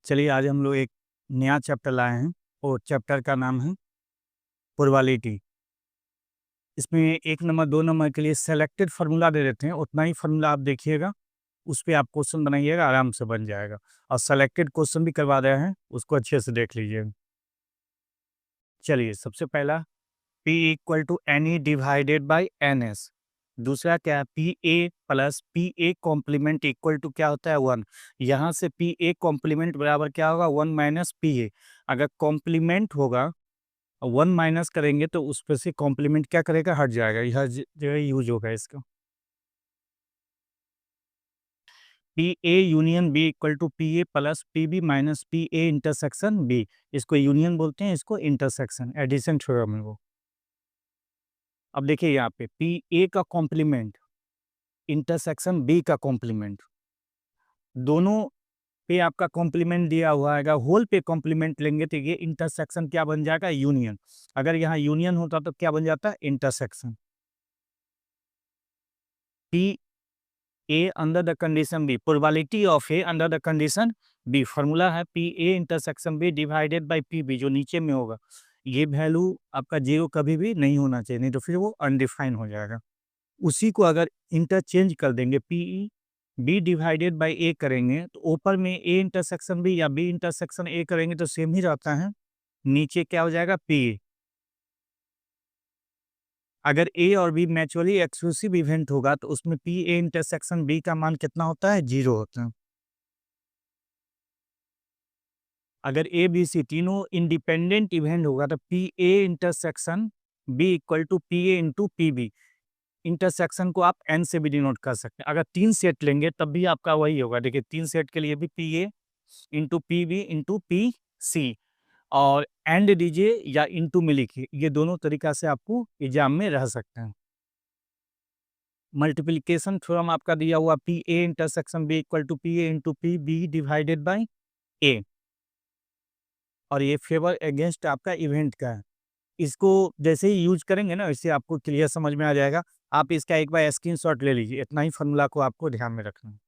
चलिए आज हम लोग एक नया चैप्टर लाए हैं और चैप्टर का नाम है प्रोबेबिलिटी। इसमें 1 नंबर 2 नंबर के लिए सेलेक्टेड फार्मूला दे देते हैं, उतना ही फार्मूला आप देखिएगा, उस पे आप क्वेश्चन बनाइएगा, आराम से बन जाएगा। और सेलेक्टेड क्वेश्चन भी करवा रहे हैं, उसको अच्छे से देख लीजिएगा। चलिए सबसे पहला P equal to N E divided by N S. दूसरा क्या है, P A plus P A complement equal to क्या होता है 1। यहाँ से पी ए कॉम्प्लीमेंट बराबर क्या होगा 1 माइनस पी ए। अगर कॉम्प्लीमेंट होगा 1 माइनस करेंगे तो उस पर से कॉम्प्लीमेंट क्या करेगा, हट जाएगा। यह हर जगह यूज होगा इसका। P A union B equal to P A plus P B minus P A intersection B. इसको यूनियन बोलते हैं, इसको इंटरसेक्शन, एडिशन थ्योरम है वो। अब देखिए यहाँ पे पी ए का कॉम्प्लीमेंट इंटरसेक्शन बी का कॉम्प्लीमेंट, दोनों पे आपका कॉम्प्लीमेंट दिया हुआ है। अगर होल पे कॉम्प्लीमेंट लेंगे तो ये इंटरसेक्शन क्या बन जाएगा, यूनियन। अगर यहाँ यूनियन होता तो क्या बन जाता है, intersection. P A under the condition B, probability of A under the condition B. Formula है P A intersection B divided by P B, जो नीचे में होगा। ये वैल्यू आपका जीरो कभी भी नहीं होना चाहिए, नहीं तो फिर वो अनडिफाइन हो जाएगा। उसी को अगर इंटरचेंज कर देंगे, P E B divided by A करेंगे तो ऊपर में ए इंटरसेक्शन बी या बी इंटरसेक्शन ए करेंगे तो सेम ही रहता है। नीचे क्या हो जाएगा, पी ए। अगर ए और बी म्यूचुअली एक्सक्लूसिव इवेंट होगा तो उसमें पी ए इंटरसेक्शन बी का मान कितना होता है, 0 होता है। अगर ए बी सी तीनों इंडिपेंडेंट इवेंट होगा तो P A intersection B equal to P A into P B. Intersection को आप एन से भी डिनोट कर सकते हैं। अगर 3 सेट लेंगे तब भी आपका वही होगा। देखिए 3 सेट के लिए भी P A into P B into P C, और एंड दीजिए या इंटू में लिखिए, ये दोनों तरीका से आपको एग्जाम में रह सकते हैं। मल्टीप्लिकेशन थ्योरम आपका दिया हुआ P A intersection B equal to P A into P B divided by A, और ये फेवर अगेंस्ट आपका इवेंट का है। इसको जैसे ही यूज करेंगे ना, वैसे आपको क्लियर समझ में आ जाएगा। आप इसका एक बार स्क्रीनशॉट ले लीजिए, इतना ही फॉर्मूला को आपको ध्यान में रखना है।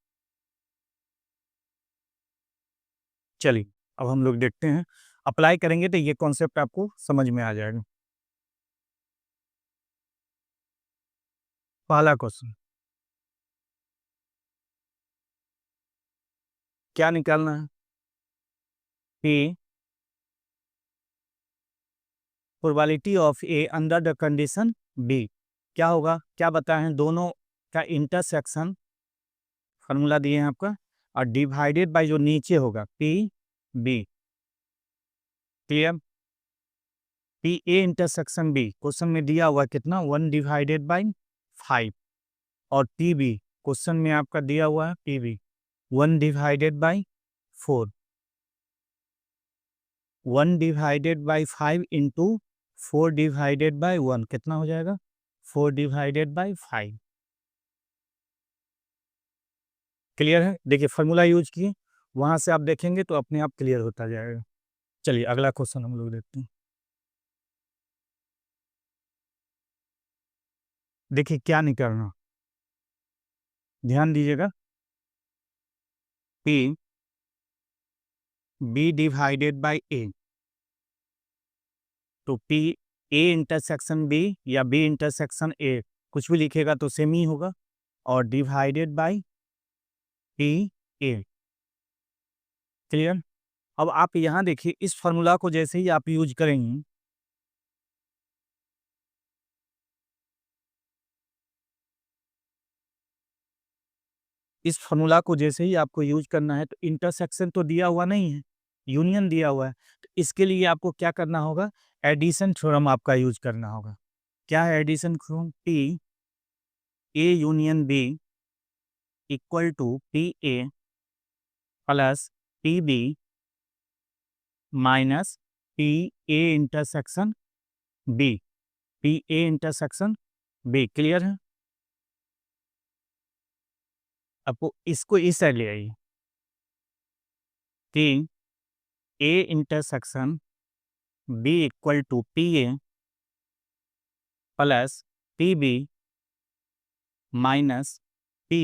चलिए अब हम लोग देखते हैं, अप्लाई करेंगे तो ये कॉन्सेप्ट आपको समझ में आ जाएगा। पहला क्वेश्चन क्या निकालना है, कि probability of A under the condition B क्या होगा, क्या बताए हैं, दोनों का इंटरसेक्शन फार्मूला दिए हैं आपका, और डिवाइडेड बाय जो नीचे होगा P B. Clear. P A intersection B question में दिया हुआ कितना, 1 डिवाइडेड बाई 5, और पी बी क्वेश्चन में आपका दिया हुआ है P B 1 divided by 4। 1 divided by 5 into 4 divided by 1 कितना हो जाएगा, 4 डिवाइडेड बाई 5। क्लियर है। देखिए फार्मूला यूज किए, वहां से आप देखेंगे तो अपने आप क्लियर होता जाएगा। चलिए अगला क्वेश्चन हम लोग देखते हैं। देखिए क्या निकालना, ध्यान दीजिएगा। पी बी डिवाइडेड बाई ए, तो पी ए इंटरसेक्शन बी या बी इंटरसेक्शन ए, कुछ भी लिखेगा तो सेम ही होगा, और divided by P A. Clear. अब आप यहाँ देखिए, इस फॉर्मूला को जैसे ही आप यूज करेंगे, इस फॉर्मूला को जैसे ही आपको यूज करना है तो इंटरसेक्शन तो दिया हुआ नहीं है, यूनियन दिया हुआ है। तो इसके लिए आपको क्या करना होगा, एडिशन थ्योरम आपका यूज करना होगा। क्या है addition theorem, P A union B equal to P A plus P B minus P A intersection B, P A intersection B. Clear है। आपको इसको इस साइड ले आइए, कि A intersection B equal to P A plus P B minus P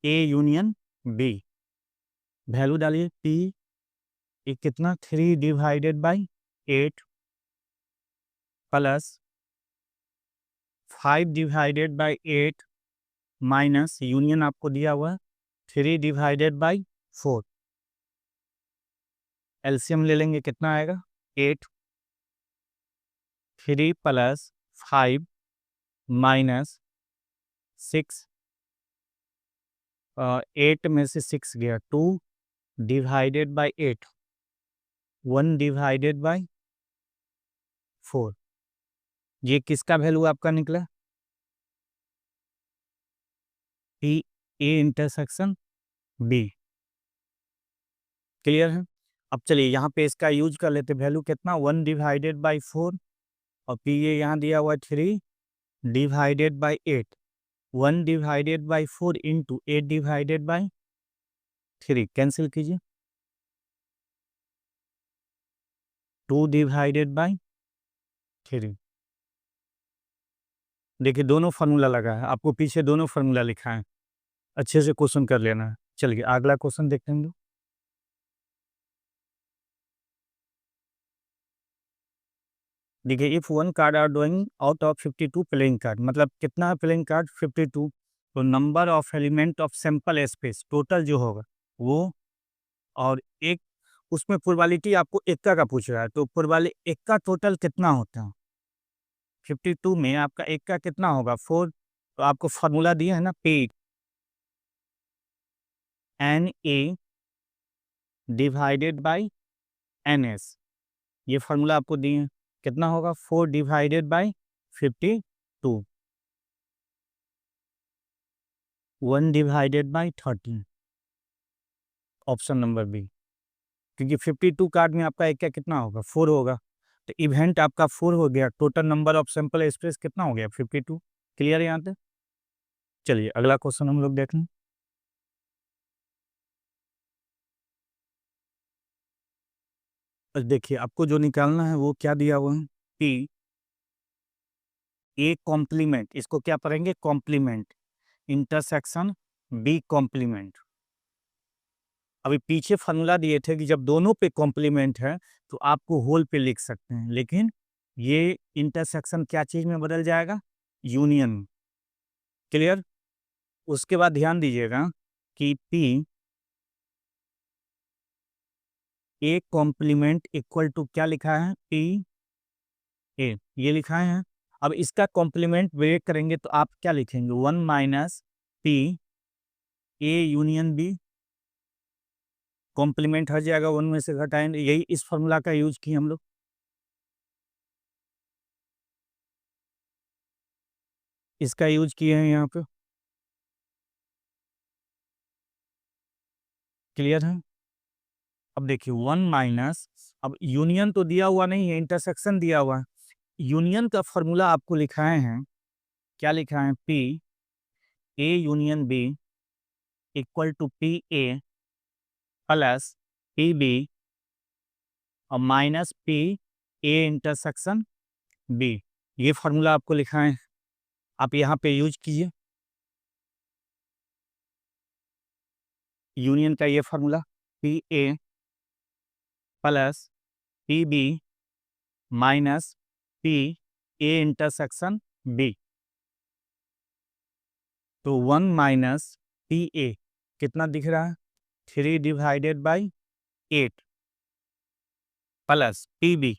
A union B. Value डालिए, P ये कितना 3 divided by 8 plus 5 divided by 8 minus union आपको दिया हुआ 3 डिवाइडेड बाई 4। एलसीएम ले लेंगे, कितना आएगा 8, 3 प्लस 5 माइनस 6, 8 में से 6 गया 2 डिवाइडेड बाई 8, 1 डिवाइडेड बाई 4। ये किसका वैल्यू आपका निकला? P A intersection B. Clear है? अब चलिए यहाँ पे इसका यूज कर लेते, वैल्यू कितना 1 डिवाइडेड बाई 4 और पी ए यहाँ दिया हुआ 3 divided by 8, 1 divided by 4 into 8 divided by 3 cancel कीजिए, 2 डिवाइडेड बाई 3। देखिए दोनों फार्मूला लगा है, आपको पीछे दोनों फार्मूला लिखा है, अच्छे से क्वेश्चन कर लेना है। चलिए अगला क्वेश्चन देखते हैं। देखिए if 1 card are doing out of 52 playing card, मतलब कितना है प्लेइंग कार्ड 52, तो number of element of sample space total जो होगा वो, और एक उसमें प्रोबेबिलिटी आपको एक्का का पूछ रहा है, तो प्रोबेबिलिटी एक्का टोटल कितना होता है 52 में, आपका एक्का कितना होगा 4। तो आपको फार्मूला दिया है ना, P N A divided by N S, ये फार्मूला आपको दिए हैं, कितना होगा 4 divided by 52, 1 divided by 13, option number B. क्योंकि 52 कार्ड में आपका एक्का कितना होगा 4 होगा, तो इवेंट आपका 4 हो गया, total number of sample space कितना हो गया 52। क्लियर है यहाँ तक? चलिए अगला क्वेश्चन हम लोग देख लें। देखिए आपको जो निकालना है वो क्या दिया हुआ है, कि ए कॉम्प्लीमेंट, इसको क्या पढ़ेंगे कॉम्प्लीमेंट, इंटरसेक्शन बी कॉम्प्लीमेंट। अभी पीछे फॉर्मूला दिए थे कि जब दोनों पे कॉम्प्लीमेंट है तो आपको होल पे लिख सकते हैं, लेकिन ये इंटरसेक्शन क्या चीज में बदल जाएगा, यूनियन। क्लियर? उसके बाद ध्यान दीजिएगा कि P A complement equal to क्या लिखा है, पी ए, ये लिखा है। अब इसका कॉम्प्लीमेंट ब्रेक करेंगे तो आप क्या लिखेंगे, 1 minus P A union B, complement हट जाएगा, 1 में से घटाएंगे, यही इस फॉर्मूला का यूज किए हम लोग, इसका यूज किए हैं यहाँ पे। क्लियर है? अब देखिए 1 माइनस, अब यूनियन तो दिया हुआ नहीं है, इंटरसेक्शन दिया हुआ है। यूनियन का फॉर्मूला आपको लिखाए हैं, क्या लिखा है, P A union B equal to P A plus P B और minus P A intersection B, ये फार्मूला आपको लिखा है, आप यहाँ पे यूज कीजिए यूनियन का ये formula, P A plus P B minus P A intersection B. तो 1 माइनस पी ए कितना दिख रहा है, 3 divided by 8 plus P B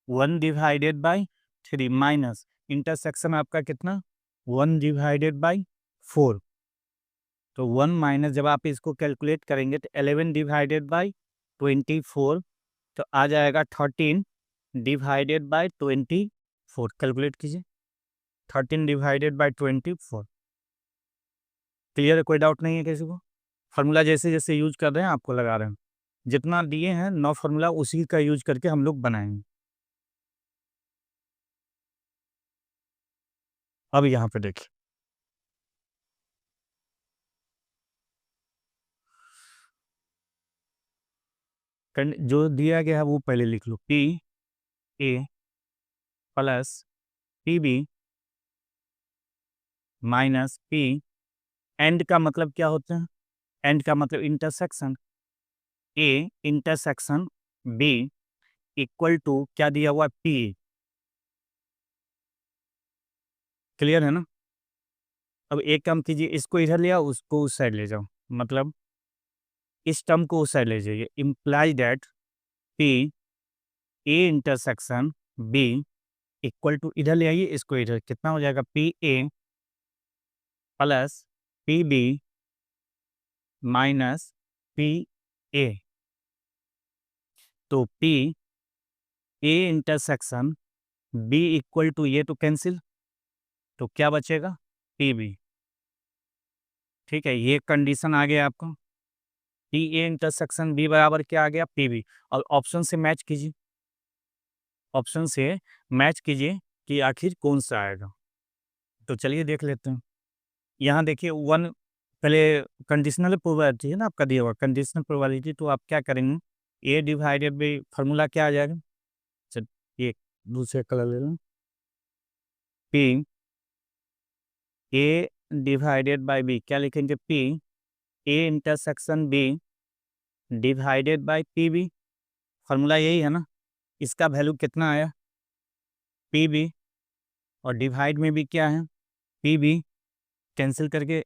1 divided by 3 minus intersection आपका कितना 1 डिवाइडेड बाई 4। तो 1 माइनस जब आप इसको कैलकुलेट करेंगे तो 11 डिवाइडेड बाई 24, तो आ जाएगा 13 डिवाइडेड बाई 24, कैलकुलेट कीजिए 13 डिवाइडेड बाई 24। क्लियर है? कोई डाउट नहीं है किसी को? फार्मूला जैसे जैसे यूज कर रहे हैं आपको लगा रहे हैं, जितना दिए हैं 9 फार्मूला उसी का यूज करके हम लोग बनाएंगे। अब यहाँ पे देखिए, जो दिया गया है वो पहले लिख लो, P A plus P B minus P, and का मतलब क्या होता है, एंड का मतलब intersection, A intersection B equal to क्या दिया हुआ पी। क्लियर है ना? अब एक काम कीजिए, इसको इधर ले आओ, उसको उस साइड ले जाओ, मतलब इस टर्म को उस साइड ले जाइए। Imply that P A intersection B equal to, इधर ले आइए, इसको इधर, कितना हो जाएगा P A plus P B minus P A. तो P A intersection B equal to, ये तो कैंसिल, तो क्या बचेगा पी बी। ठीक है, ये कंडीशन आ गया आपको, पी ए इंटरसेक्शन बी बराबर क्या आ गया पी बी। और ऑप्शन से मैच कीजिए, ऑप्शन से मैच कीजिए कि आखिर कौन सा आएगा। तो चलिए देख लेते हैं। यहाँ देखिए वन, पहले कंडीशनल प्रोबेबिलिटी है ना आपका दिया हुआ, कंडीशनल प्रोबेबिलिटी, तो आप क्या करेंगे, ए डिवाइडेड बाई फार्मूला क्या आ जाएगा। चल, ये दूसरे कलर ले लें, P A divided by B क्या लिखेंगे, P A intersection B divided by P B. Formula यही है ना, इसका वैल्यू कितना आया पी बी, और डिवाइड में भी क्या है पी बी, कैंसिल करके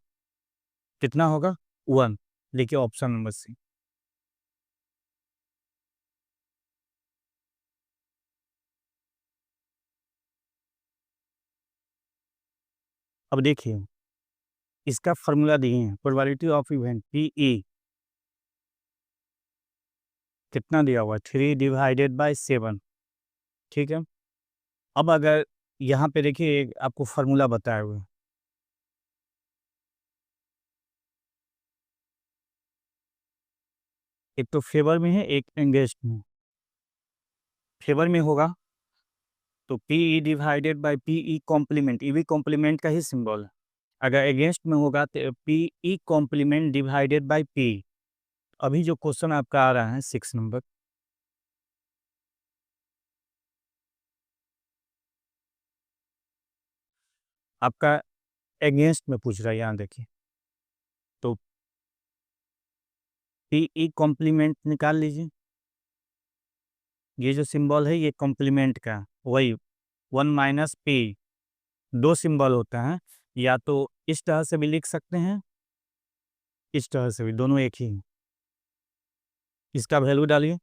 कितना होगा 1। लिखिए ऑप्शन नंबर सी। अब देखिए इसका फार्मूला दिए हैं, probability of event P E कितना दिया हुआ है 3 डिवाइडेड बाय 7। ठीक है, अब अगर यहाँ पे देखिए एक आपको फार्मूला बताया हुआ है, एक तो फेवर में है एक एंगेस्ट में। फेवर में होगा तो P E divided by P E complement, E भी कॉम्प्लीमेंट का ही सिंबल है। अगर अगेंस्ट में होगा तो P E complement divided by P. अभी जो क्वेश्चन आपका आ रहा है 6 नंबर, आपका अगेंस्ट में पूछ रहा है, यहाँ देखिए, तो पी ई कॉम्प्लीमेंट निकाल लीजिए। ये जो सिंबल है ये कॉम्प्लीमेंट का, वही 1 - पी। दो सिंबल होता है, या तो इस तरह से भी लिख सकते हैं, इस तरह से भी, दोनों एक ही हैं। इसका वैल्यू डालिए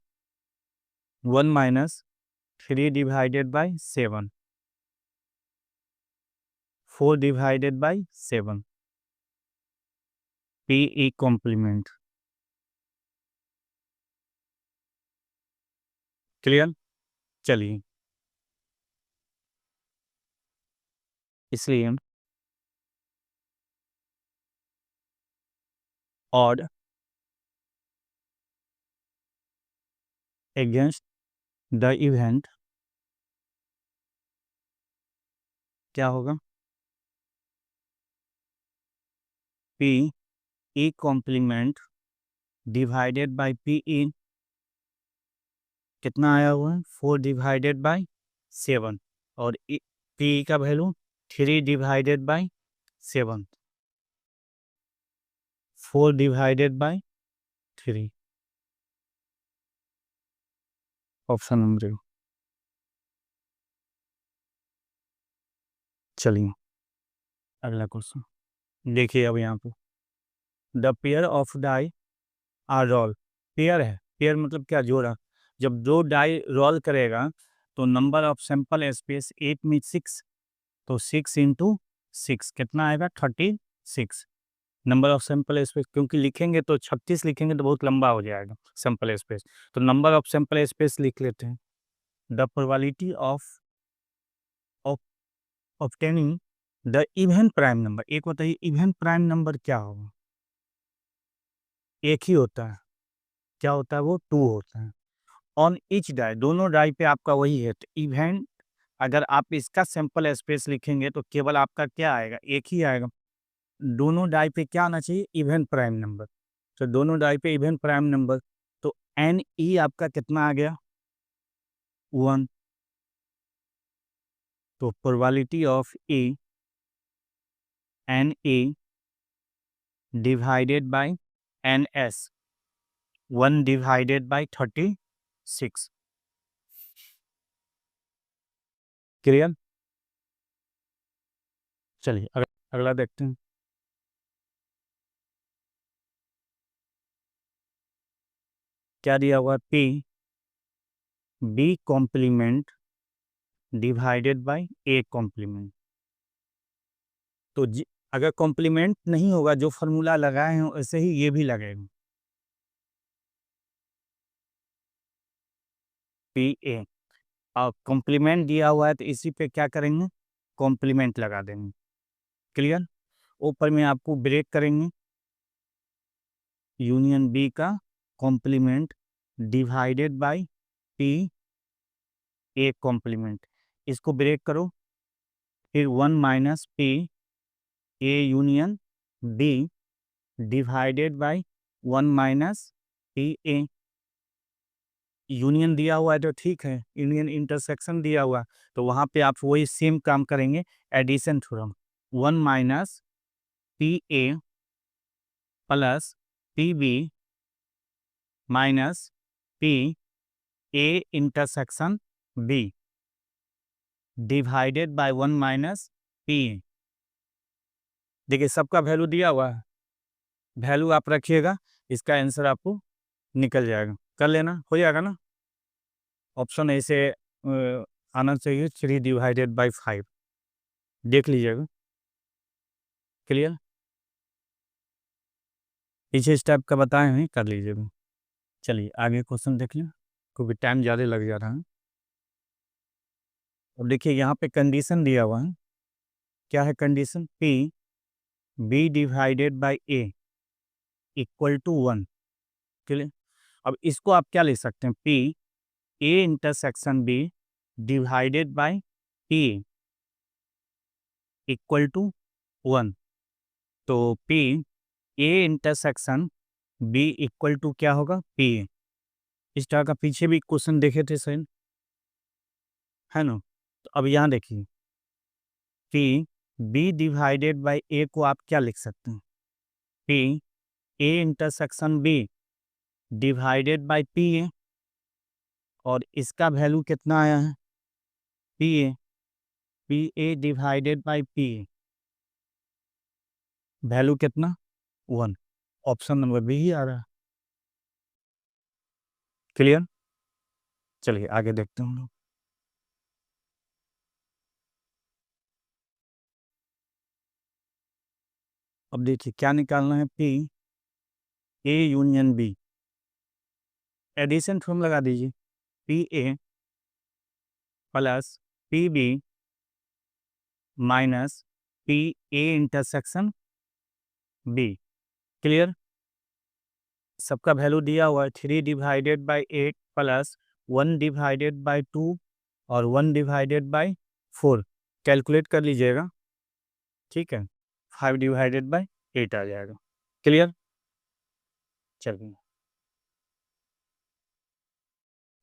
1 - 3 divided by 7, 4 divided by 7 P E complement. Clear? चलिए, इसलिए ऑड अगेंस्ट द इवेंट क्या होगा, P E complement divided by P E कितना आया हुआ है 4 डिवाइडेड बाई 7, और पी का value 3 divided by 7, 4 divided by 3। Option number. चलिए अगला क्वेश्चन देखिए। अब यहाँ पे the pair of die are roll, pair है, पेयर मतलब क्या, जोड़ा। जब दो डाई रोल करेगा तो नंबर ऑफ सैंपल स्पेस 8 में 6, तो 6 × 6 कितना आएगा 36। नंबर ऑफ सैंपल स्पेस, क्योंकि लिखेंगे तो 36 लिखेंगे तो बहुत लंबा हो जाएगा सैंपल स्पेस, तो नंबर ऑफ सैंपल स्पेस लिख लेते हैं। The probability of obtaining the even prime number, एक बताइए इवन प्राइम नंबर क्या होगा, एक ही होता है, क्या होता है वो 2 होता है। ऑन ईच डाई, दोनों डाई पे आपका वही है, तो इवन अगर आप इसका सैंपल स्पेस लिखेंगे तो केवल आपका क्या आएगा, एक ही आएगा। दोनों डाई पे क्या आना चाहिए इवन प्राइम नंबर, तो दोनों डाई पे इवन प्राइम नंबर, तो एन ई आपका कितना आ गया 1। तो probability of E N E divided by N S, 1 divided by 36। Clear? चलिए अगला देखते हैं। क्या दिया हुआ? P B complement divided by A complement. तो अगर कॉम्प्लीमेंट नहीं होगा, जो फॉर्मूला लगाए हैं वैसे ही ये भी लगेगा। पी ए और कॉम्प्लीमेंट दिया हुआ है तो इसी पे क्या करेंगे? कॉम्प्लीमेंट लगा देंगे। क्लियर? ऊपर में आपको ब्रेक करेंगे, यूनियन बी का complement divided by P A complement. इसको ब्रेक करो, फिर 1 minus P A union B divided by 1 minus P A. Union दिया हुआ है तो ठीक है, यूनियन इंटरसेक्शन दिया हुआ तो वहाँ पे आप वही सेम काम करेंगे, addition theorem. 1 minus P A plus P B minus P A intersection B divided by 1 minus P A. देखिए सबका वैल्यू दिया हुआ है, वैल्यू आप रखिएगा, इसका आंसर आपको निकल जाएगा। कर लेना, हो जाएगा ना? ऑप्शन ऐसे आना चाहिए 3 डिवाइडेड बाई 5। देख लीजिएगा। क्लियर? पीछे इस टाइप का बताए हैं, कर लीजिएगा। चलिए आगे क्वेश्चन देख लें, क्योंकि टाइम ज़्यादा लग जा रहा है। और देखिए यहाँ पे कंडीशन दिया हुआ है। क्या है condition? P B divided by A equal to 1। Clear? अब इसको आप क्या लिख सकते हैं? P A intersection B divided by P equal to 1। तो P A intersection B equal to क्या होगा? P A. इस तरह का पीछे भी क्वेश्चन देखे थे सर, है ना? तो अब यहाँ देखिए, P B divided by A को आप क्या लिख सकते हैं? P A intersection B divided by P A, और इसका वैल्यू कितना आया है? P A, P A divided by P A, value कितना? 1। ऑप्शन नंबर बी ही आ रहा है। क्लियर? चलिए आगे देखते हैं हम लोग। अब देखिए क्या निकालना है? P A union B, addition theorem लगा दीजिए। P A plus P B minus P A intersection B. Clear? सबका वैल्यू दिया हुआ है, 3 divided by 8 plus 1 divided by 2 और 1 डिवाइडेड बाई 4। कैलकुलेट कर लीजिएगा, ठीक है? 5 डिवाइडेड बाई 8 आ जाएगा। क्लियर? चलिए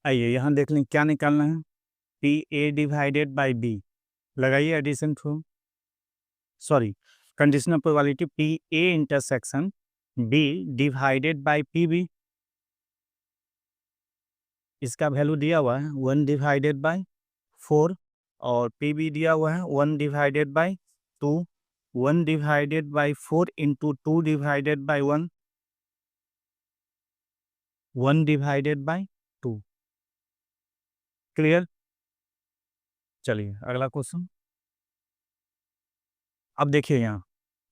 आइए यहाँ देख लें क्या निकालना है। P A divided by B, लगाइए addition through, sorry conditional probability P A intersection B divided by P B. इसका वैल्यू दिया हुआ है 1 डिवाइडेड बाई 4, और पी बी दिया हुआ है 1 divided by 2। 1 divided by 4 into 2 divided by 1, 1 divided by 2। Clear? चलिए अगला क्वेश्चन। अब देखिए यहाँ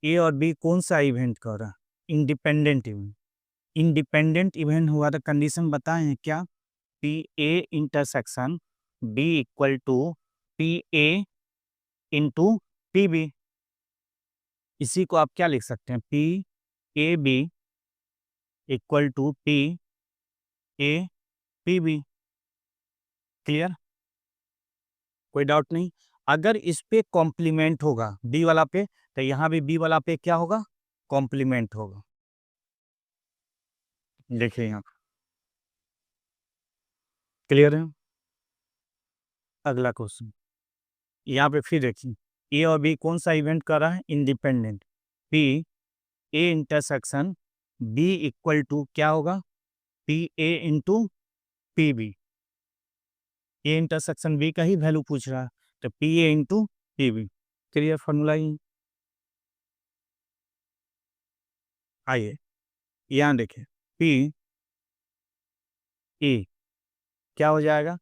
ए और बी कौन सा इवेंट कर रहा है? Independent event. इंडिपेंडेंट इवेंट हुआ तो कंडीशन बताएं हैं क्या? P A intersection B equal to P A into P B. इसी को आप क्या लिख सकते हैं? P A B equal to P A P B. Clear? कोई डाउट नहीं? अगर इस पे कॉम्प्लीमेंट होगा बी वाला पे, तो यहाँ भी बी वाला पे क्या होगा? कॉम्प्लीमेंट होगा। देखिए यहाँ क्लियर है? अगला क्वेश्चन यहाँ पे फिर देखिए, ए और बी कौन सा इवेंट कर रहा है? Independent. P A intersection B equal to क्या होगा? P A into P B, A intersection B का ही वैल्यू पूछ रहा है, तो P A into P B. Clear formula ही। आइए यहाँ देखिए, पी ए क्या हो जाएगा,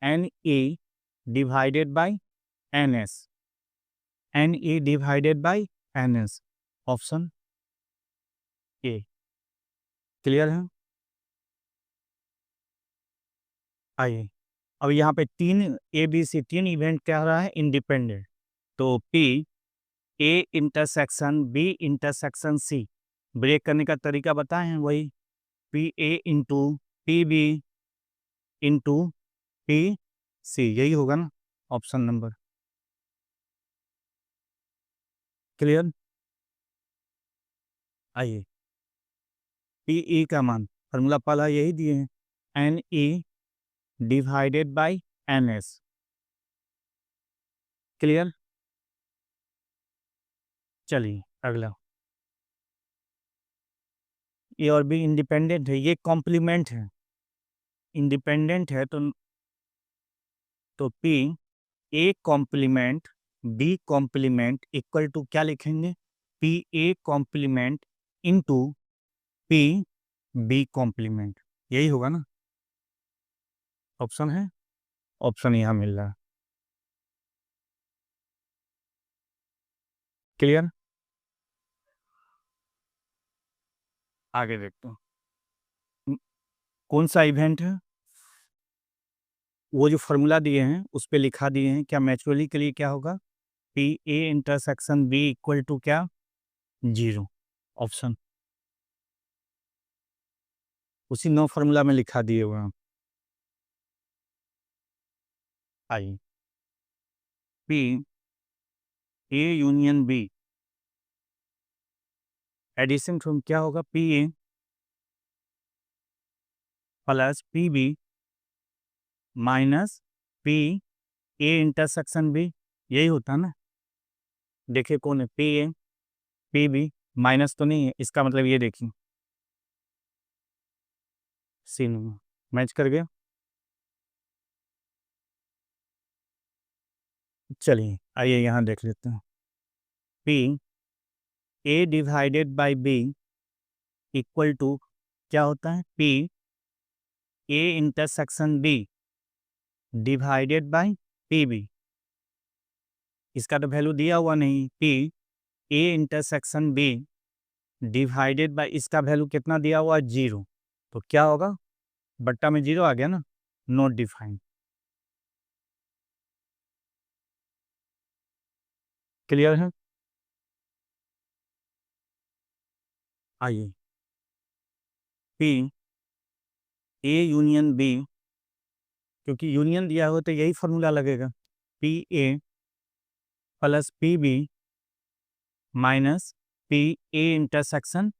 N A divided by N S, N A divided by N S, option A. Clear है। आइए अब यहाँ पे तीन ए बी सी तीन इवेंट क्या रहा है, इंडिपेंडेंट। तो P A intersection B intersection C, break करने का तरीका बताए हैं वही, P A into P B into P C, यही होगा ना, ऑप्शन नंबर। क्लियर। आइए पी ई का मान फार्मूला पहला यही दिए हैं, N E divided by N S. Clear. चलिए अगला, ए और बी इंडिपेंडेंट है, ये कॉम्प्लीमेंट है, इंडिपेंडेंट है तो P A complement B complement equal to क्या लिखेंगे, P A complement into P B complement, यही होगा ना, ऑप्शन है, ऑप्शन यहाँ मिल रहा है। क्लियर। आगे देखते हैं, कौन सा इवेंट है, वो जो फॉर्मूला दिए हैं उस पे लिखा दिए हैं, क्या मैचुअली के लिए क्या होगा, P A intersection B equal to क्या, 0, ऑप्शन उसी नो फार्मूला में लिखा दिए हुए हैं। आई P A union B, addition from क्या होगा, P A plus P B minus P A intersection B, यही होता है ना। देखिए कौन है, P A P B, minus तो नहीं है, इसका मतलब ये देखिए सीन मैच कर गया। चलिए आइए यहाँ देख लेते हैं, P A divided by B equal to क्या होता है, P A intersection B divided by P B, इसका तो वैल्यू दिया हुआ नहीं, P A intersection B divided by इसका वैल्यू कितना दिया हुआ है, 0, तो क्या होगा, बट्टा में 0 आ गया ना, नॉट डिफाइंड। क्लियर है। आइए पी ए यूनियन बी, क्योंकि यूनियन दिया हो तो यही फॉर्मूला लगेगा, P A plus P B minus P A intersection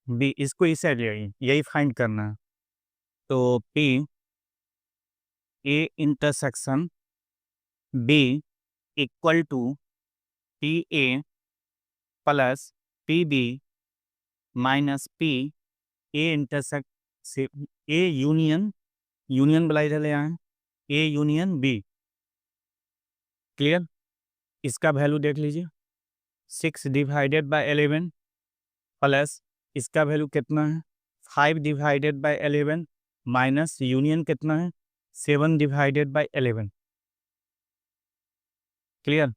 B, इसको इस साइड ले आइए, यही फाइंड करना है। तो P A intersection B equal to P A plus P B minus P A intersect से ए यूनियन, यूनियन बुलाई ले आए, ए यूनियन बी। क्लियर। इसका वैल्यू देख लीजिए, 6 डिवाइडेड बाय 11 प्लस इसका वैल्यू कितना है, 5 डिवाइडेड बाय 11 माइनस यूनियन कितना है, 7 डिवाइडेड बाय 11। क्लियर।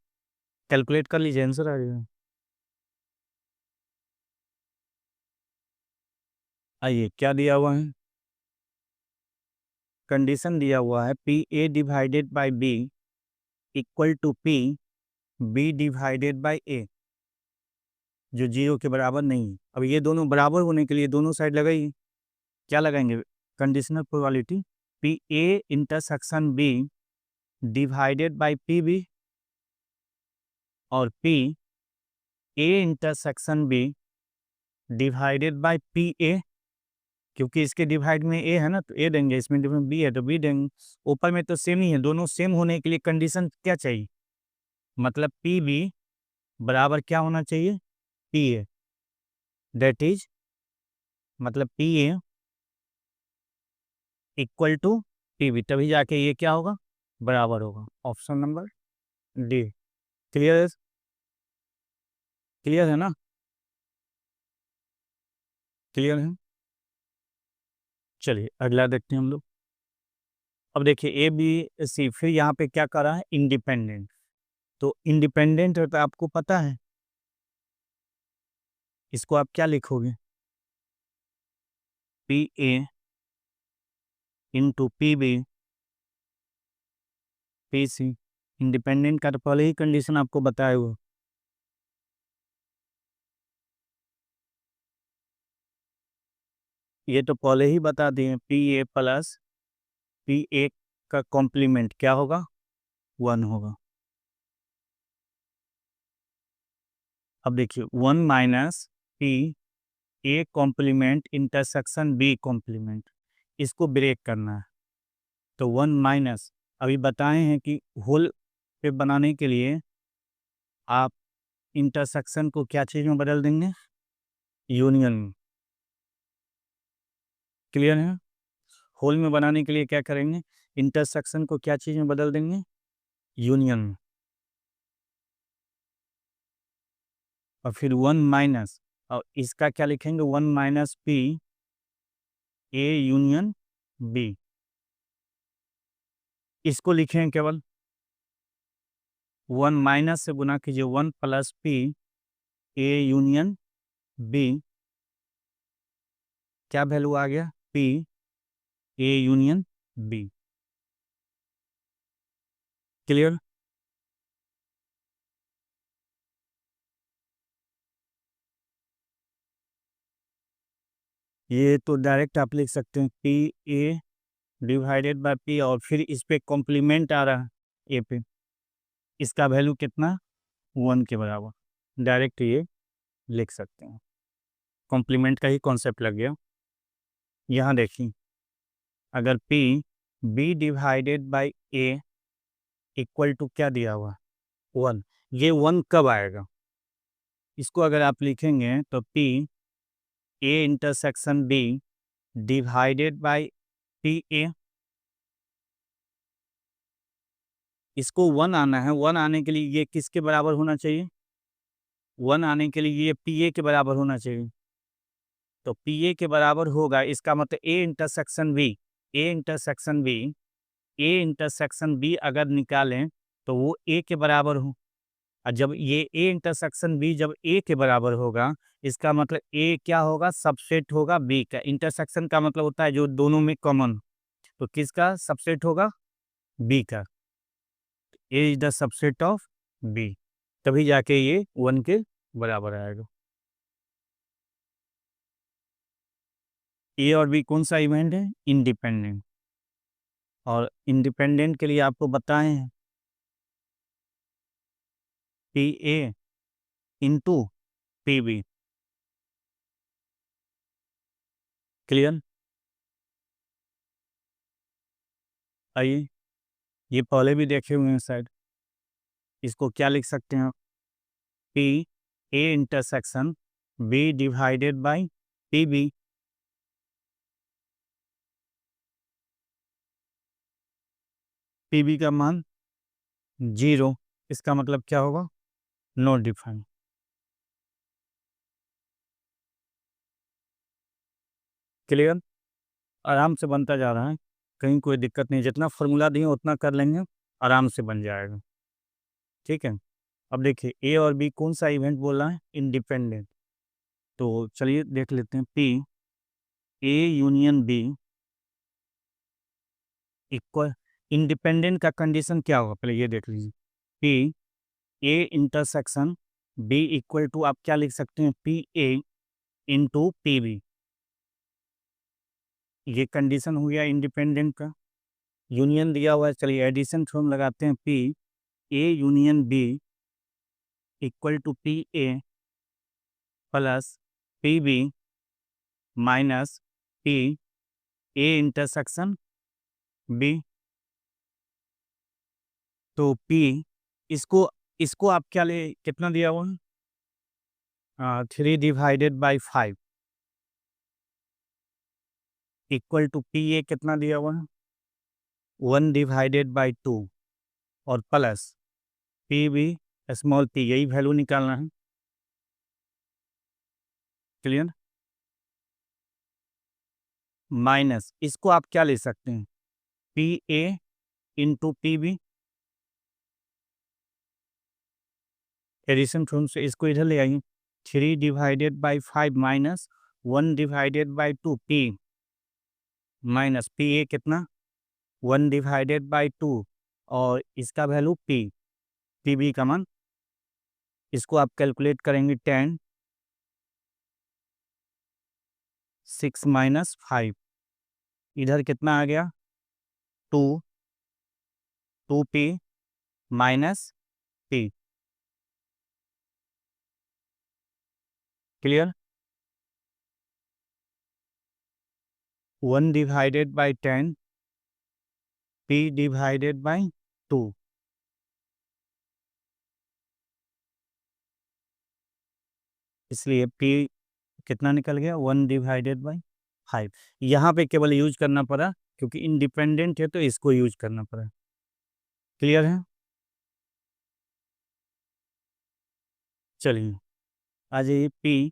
कैलकुलेट कर लीजिए, आंसर आ जाएगा। आइए क्या दिया हुआ है, कंडीशन दिया हुआ है, P A divided by B equal to P B divided by A, जो 0 के बराबर नहीं है। अब ये दोनों बराबर होने के लिए दोनों साइड लगाइए, क्या लगाएंगे, conditional probability, P A intersection B divided by P B और P A intersection B divided by P A, क्योंकि इसके डिवाइड में ए है ना तो ए देंगे, इसमें डिवाइड बी है तो बी देंगे, ऊपर में तो सेम ही है, दोनों सेम होने के लिए कंडीशन क्या चाहिए, मतलब पी बी बराबर क्या होना चाहिए, पी ए, दैट इज मतलब P A equal to P B, तभी जाके ये क्या होगा, बराबर होगा। Option number D. क्लियर है? क्लियर है ना? क्लियर है? चलिए अगला देखते हैं हम लोग। अब देखिए ए बी सी, फिर यहाँ पे क्या कर रहा है, इंडिपेंडेंट। तो इंडिपेंडेंट है तो आपको पता है इसको आप क्या लिखोगे, P A into P B P C. Independent का तो पहले ही कंडीशन आपको बताया हुआ, ये तो पहले ही बता दिए, P A plus P A का कॉम्प्लीमेंट क्या होगा, 1 होगा। अब देखिए 1 minus P A complement intersection B complement, इसको ब्रेक करना है। तो 1 माइनस, अभी बताए हैं कि होल पे बनाने के लिए आप इंटरसेक्शन को क्या चीज़ में बदल देंगे, यूनियन में। क्लियर है? होल में बनाने के लिए क्या करेंगे, इंटरसेक्शन को क्या चीज़ में बदल देंगे, यूनियन में। और फिर 1 माइनस, और इसका क्या लिखेंगे, 1 minus P A union B, इसको लिखें केवल 1 माइनस से गुना कीजिए, 1 plus P A union B, क्या वैल्यू आ गया, P A union B. Clear? ये तो डायरेक्ट आप लिख सकते हैं, P A divided by P, और फिर इस पे कॉम्प्लीमेंट आ रहा है ए पे, इसका वैल्यू कितना, 1 के बराबर, डायरेक्ट ये लिख सकते हैं। कॉम्प्लीमेंट का ही कॉन्सेप्ट लग गया। यहाँ देखिए, अगर P B divided by A equal to क्या दिया हुआ, 1, ये 1 कब आएगा, इसको अगर आप लिखेंगे तो P A intersection B divided by P A, इसको 1 आना है। 1 आने के लिए ये किसके बराबर होना चाहिए, 1 आने के लिए ये पी ए के बराबर होना चाहिए। तो पी ए के बराबर होगा, इसका मतलब A intersection B, A intersection B, A intersection B अगर निकालें तो वो ए के बराबर हो। और जब ये ए इंटरसेक्शन बी जब ए के बराबर होगा, इसका मतलब ए क्या होगा, सबसेट होगा बी का। इंटरसेक्शन का मतलब होता है जो दोनों में कॉमन, तो किसका सबसेट होगा, बी का। A is the subset of B, तभी जाके ये 1 के बराबर आएगा। ए और बी कौन सा इवेंट है, इंडिपेंडेंट। और इंडिपेंडेंट के लिए आपको बताए हैं P A into P B. Clear? आइए, ये पहले भी देखे हुए हैं शायद, इसको क्या लिख सकते हैं, P A intersection B divided by P B. P B का मान 0, इसका मतलब क्या होगा, नॉट डिफाइंड। क्लियर? आराम से बनता जा रहा है, कहीं कोई दिक्कत नहीं, जितना फॉर्मूला दिए उतना कर लेंगे, आराम से बन जाएगा। ठीक है? अब देखिए ए और बी कौन सा इवेंट बोल रहा है, इंडिपेंडेंट। तो चलिए देख लेते हैं, P A union B equal, independent का कंडीशन क्या होगा पहले ये देख लीजिए, P A intersection B equal to आप क्या लिख सकते हैं, P A into P B. ये कंडीशन हो गया इंडिपेंडेंट का। यूनियन दिया हुआ है, चलिए एडिशन थ्योरम लगाते हैं, P A union B equal to P A plus P B minus P A intersection B. तो पी, इसको इसको आप क्या ले, कितना दिया हुआ है, 3 divided by 5। Equal to P A कितना दिया हुआ है 1/2 और plus P B small P, यही वैल्यू निकालना है। क्लियर? माइनस इसको आप क्या ले सकते हैं P A into P B, addition form से इसको इधर ले आइए 3/5 minus 1/2 P minus P A कितना 1/2 और इसका वैल्यू पी, पी बी का मान, इसको आप कैलकुलेट करेंगे 10 6 माइनस 5, इधर कितना आ गया 2 P minus P. Clear? 1/10 p/2, इसलिए p कितना निकल गया 1/5। यहाँ पे केवल यूज करना पड़ा क्योंकि इंडिपेंडेंट है तो इसको यूज करना पड़ा। क्लियर है? चलिए आ जाइए p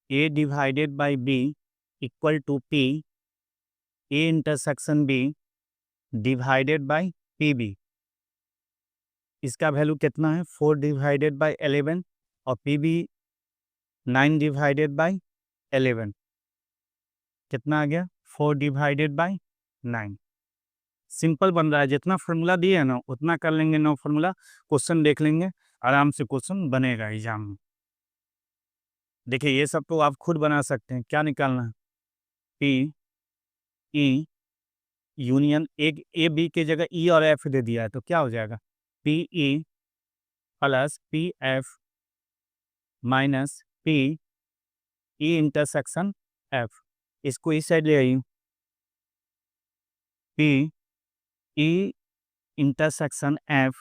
a/b equal to p a intersection b divided by P B. इसका वैल्यू कितना है 4/11 और पी बी 9/11, कितना आ गया 4/9। सिंपल बन रहा है, जितना फॉर्मूला दिए है ना उतना कर लेंगे, नो फॉर्मूला क्वेश्चन देख लेंगे, आराम से क्वेश्चन बनेगा एग्जाम में। देखिए ये सब तो आप खुद बना सकते हैं। क्या निकालना है पी ई यूनियन, एक ए बी की जगह ई और एफ दे दिया है तो क्या हो जाएगा P E plus P F minus P E intersection F. इसको इस साइड ले आइए P E intersection F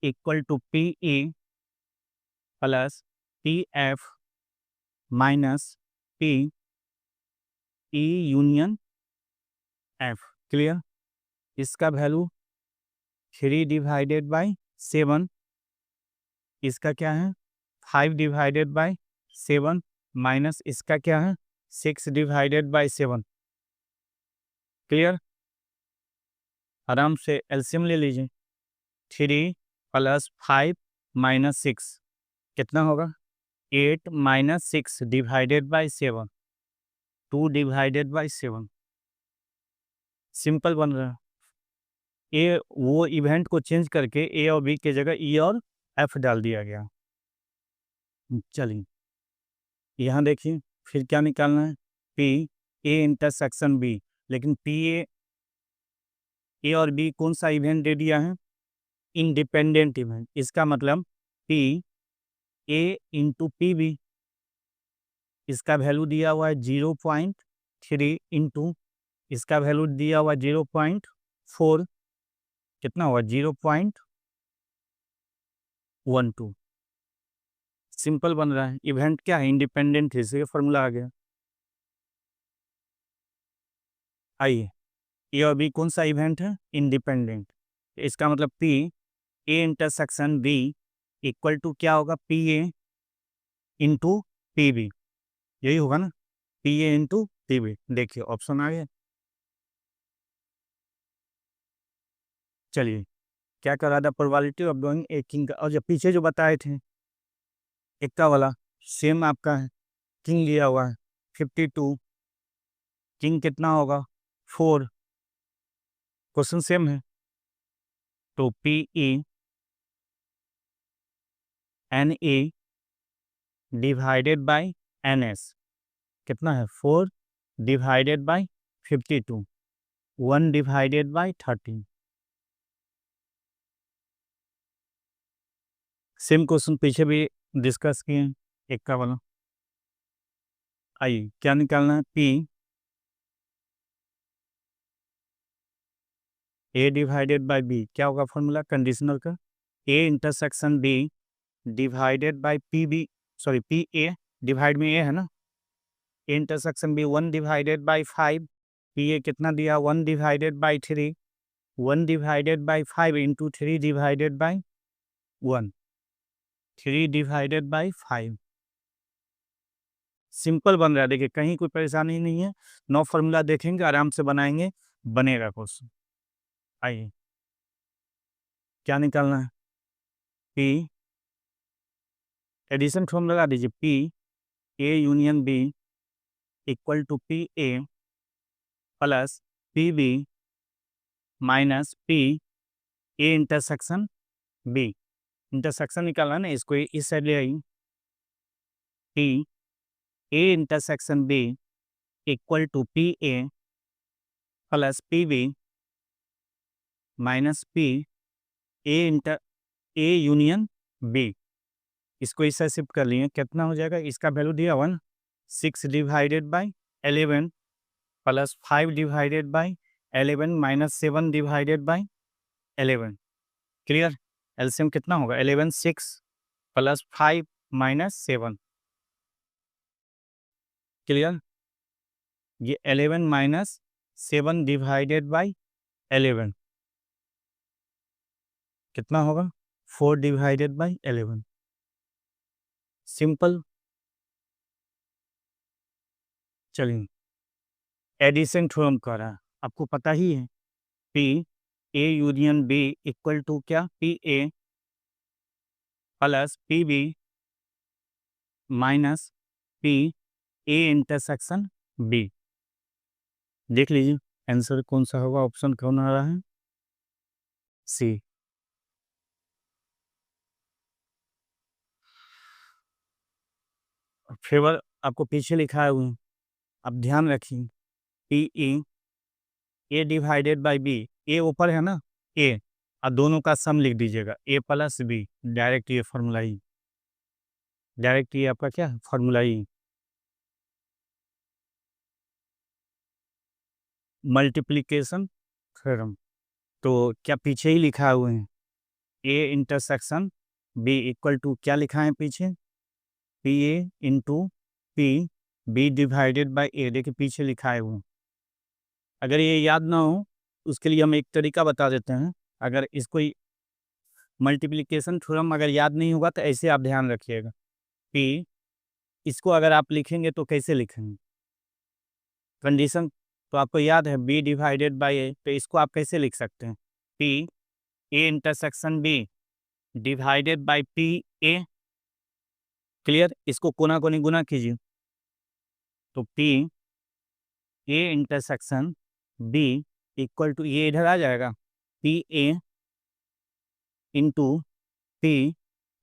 equal to P E plus P F minus P E union F. Clear? इसका वैल्यू 3/7, इसका क्या है 5/7 माइनस इसका क्या है 6/7। क्लियर? आराम से एलसीएम ले लीजिए 3 + 5 - 6 कितना होगा 8 - 6/7, 2/7। सिंपल बन रहा है। ए वो इवेंट को चेंज करके ए और बी की जगह ई और एफ डाल दिया गया। चलिए यहाँ देखिए फिर क्या निकालना है पी ए इंटरसेक्शन बी, लेकिन पी ए और बी कौन सा इवेंट दे दिया है इंडिपेंडेंट इवेंट। इसका मतलब P A into P B, इसका वैल्यू दिया हुआ है 0.3 इंटू इसका वैल्यू दिया हुआ 0.4, कितना हुआ 0.12। सिंपल बन रहा है। इवेंट क्या है इंडिपेंडेंट है, इसलिए फॉर्मूला आ गया। आइए ए और बी कौन सा इवेंट है इंडिपेंडेंट, इसका मतलब P A intersection B equal to क्या होगा P A into P B, यही होगा ना P A into P B. देखिए ऑप्शन आ गया। चलिए क्या कर रहा था probability of doing a king, और जब पीछे जो बताए थे इक्का वाला सेम आपका है, किंग लिया हुआ है 52, किंग कितना होगा 4, क्वेश्चन सेम है। तो P E N A divided by N S कितना है 4/52, 1/13। सेम क्वेश्चन पीछे भी डिस्कस किए हैं एक का वाला। आइए क्या निकालना है P A divided by B, क्या होगा फॉर्मूला कंडीशनल का A intersection B divided by P B, sorry P A divide में ए है ना A intersection B 1 divided by 5, P A कितना दिया 1 divided by 3, 1 divided by 5 into 3 divided by 1, 3 divided by 5। Simple बन रहा है, देखिए कहीं कोई परेशानी नहीं है। 9 फॉर्मूला देखेंगे, आराम से बनाएंगे, बनेगा क्वेश्चन। आइए क्या निकालना है, पी एडिशन फॉर्मूला लगा दीजिए, P A union B equal to P A plus P B minus P A intersection B. Intersection निकालना है ना, इसको इस साइड ले आई, P A intersection B equal to P A plus P B minus P A union B. इसको इस side shift कर लिए, कितना हो जाएगा, इसका वैल्यू दिया 1, 6 divided by 11 plus 5 divided by 11 minus 7 divided by 11। Clear, LCM कितना होगा 11 6 प्लस 5 माइनस 7। क्लियर, ये 11 माइनस 7 डिवाइडेड बाई 11 कितना होगा 4 डिवाइडेड बाई 11। सिंपल। चलिए एडिशन थ्योरम कर रहा है, आपको पता ही है, P A union B equal to क्या, P A plus P B minus P A intersection B. देख लीजिए आंसर कौन सा होगा, ऑप्शन कौन आ रहा है, सी। फेवर आपको पीछे लिखा है हुआ, अब ध्यान रखिए, P A divided by B, A ऊपर है ना, ए और दोनों का सम लिख दीजिएगा, ए प्लस बी, डायरेक्ट ये फॉर्मूला ही, डायरेक्ट ये आपका क्या फॉर्मूला ही, मल्टीप्लिकेशन थ्योरम। तो क्या पीछे ही लिखा हुआ है, A intersection B equal to क्या लिखा है पीछे, P A into P B divided by A, देखिए पीछे लिखा है वो। अगर ये याद ना हो उसके लिए हम एक तरीका बता देते हैं, अगर इसको मल्टीप्लिकेशन थ्योरम अगर याद नहीं होगा तो ऐसे आप ध्यान रखिएगा, पी इसको अगर आप लिखेंगे तो कैसे लिखेंगे, कंडीशन तो आपको याद है बी डिवाइडेड बाई ए, तो इसको आप कैसे लिख सकते हैं, P A intersection B divided by P A. Clear, इसको कोना कोनी गुना कीजिए, तो P A intersection B equal to ये इधर आ जाएगा, P A into P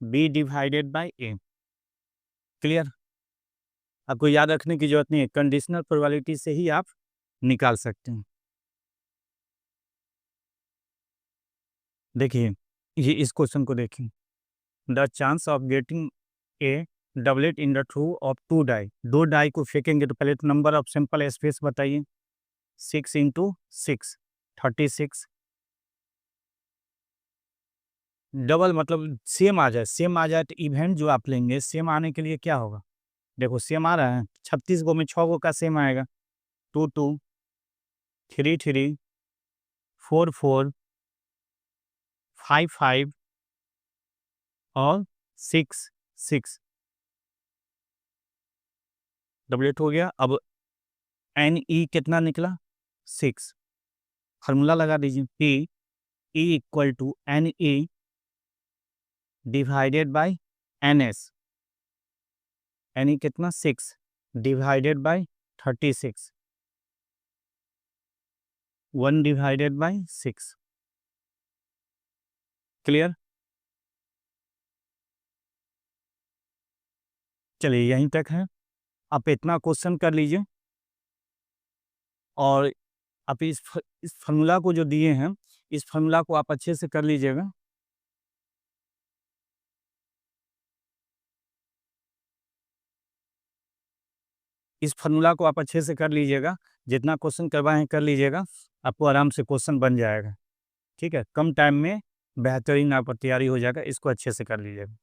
B divided by A. Clear, आपको याद रखने की जरूरत नहीं है, कंडीशनल प्रोबेबिलिटी से ही आप निकाल सकते हैं। देखिए ये इस क्वेश्चन को देखिए, the chance of getting a doublet in the throw of 2 die, 2 die को फेंकेंगे तो पहले तो नंबर ऑफ सिंपल स्पेस बताइए, 6 इंटू 6 36, डबल मतलब सेम आ जाए, सेम आ जाए तो इवेंट जो आप लेंगे सेम आने के लिए क्या होगा, देखो सेम आ रहा है 36 गो में 6 गो का सेम आएगा, 2 2 3 3 4 4 5 5 और 6 6, डबलेट हो गया। अब एन ई कितना निकला 6, फार्मूला लगा दीजिए, P E equal to N E divided by N S, N E कितना 6 divided by 36, 1 divided by 6। Clear, चलिए यहीं तक है, आप इतना क्वेश्चन कर लीजिए और आप इस फार्मूला को जो दिए हैं इस फार्मूला को आप अच्छे से कर लीजिएगा। इस फार्मूला को आप अच्छे से कर लीजिएगा, जितना क्वेश्चन करवाएं कर लीजिएगा, आपको आराम से क्वेश्चन बन जाएगा। ठीक है, कम टाइम में बेहतरीन आपका तैयारी हो जाएगा, इसको अच्छे से कर लीजिएगा।